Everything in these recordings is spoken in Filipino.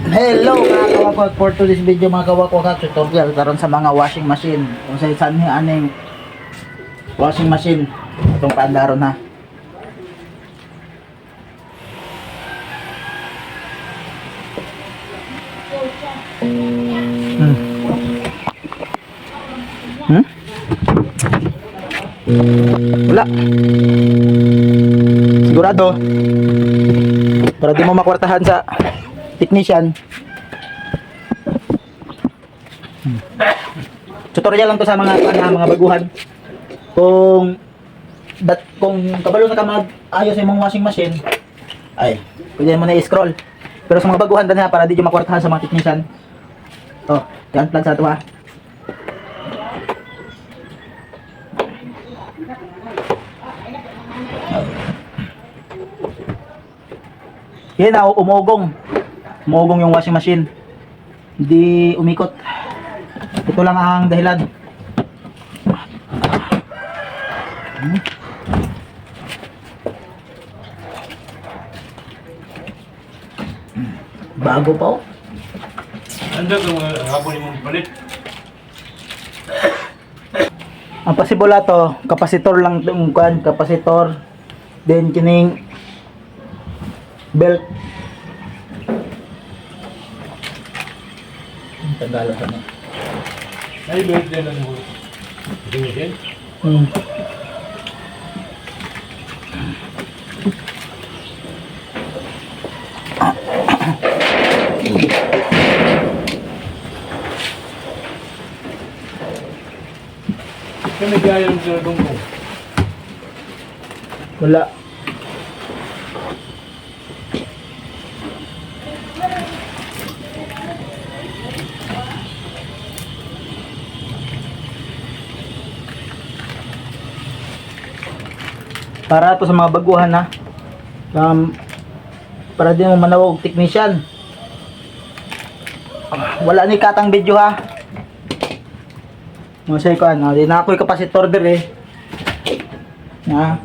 Hello mga kawakwag, for today's video mga kawakwag, tutorial karon sa mga washing machine kung sa isan ni aning washing machine itong paandaron ha. Wala sigurado para di mo makwartahan sa technician. Tutorial lang to sa mga baguhan. Kung kabalo na ka mag-ayos yung mga washing machine, ay pwede mo na i-scroll. Pero sa mga baguhan na para di nyo makwartahan sa mga technician. To, i-unplug sa ito ha. Yan na, umugong yung washing machine, hindi umikot. Ito lang ang dahilan. Bago pa oh. Ando kung hapon yung palit. Ang pasibula to, kapasitor lang itong kapasitor, then kining belt. Ang Tagalog ano? Ay, belt din ang dingitin. Kami gaya ng sinadungkong. Wala. Para to sa mga baguhan na para din mo manawag technician. Wala ni katang video ha. Masay ko ano, di na ako'y kapasitor dir eh. Na.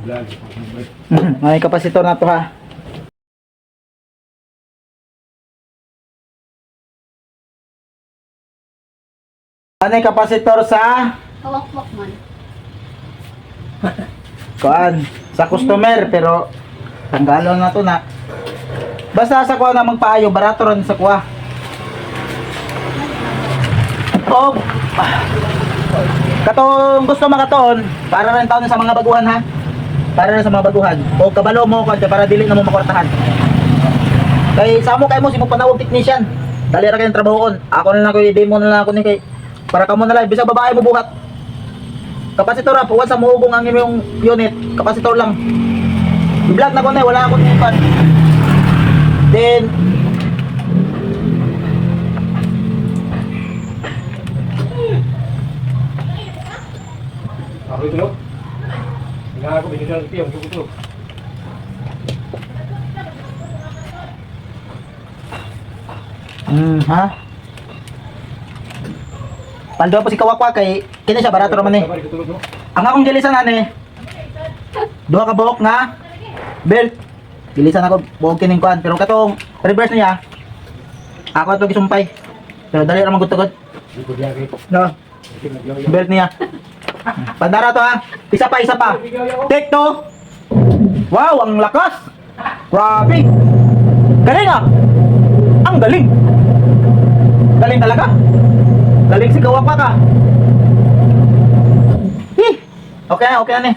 May kapasitor na to ha. Ano yung kapasitor sa Kawakwak man. kuan sa customer, pero tanggalon na to na. Basta sa kuha na magpaayo, barato ron sa kuha. O katong gusto makatoon, para rin taon sa mga baguhan ha. Para rin sa mga baguhan. O kabalo mo kung para dili na mo makwartahan. Kay sa mo kay mo si mo panawag technician. Dali ra kayong trabahoon. Ako na lang ko i-demo na lang ako ni kay para kamo na lang bisag babae mo buhat. Kapasitor ha, once sa muugong ang imong unit, kapasitor lang. I-vlog na ko na, wala akong ipan. Then Ako ito no? Nga ako binigyan ng tiyong ito. ha? Paldo po si Kawakwa kay kini siya barato naman eh. Ang akong gilisan ani. Duha ka buhok nga belt. Gilisan ako buhok kining kuan, pero katong reverse niya. Ako ato gisumpay. Pero dali ra magutugod. No. Belt niya. Pandara to ha. Isa pa. Take to. Wow, ang lakas. Grabe. Galing ah. Ang galing. Galing talaga. Galing si Kawakwa ka. Okay na, okay na.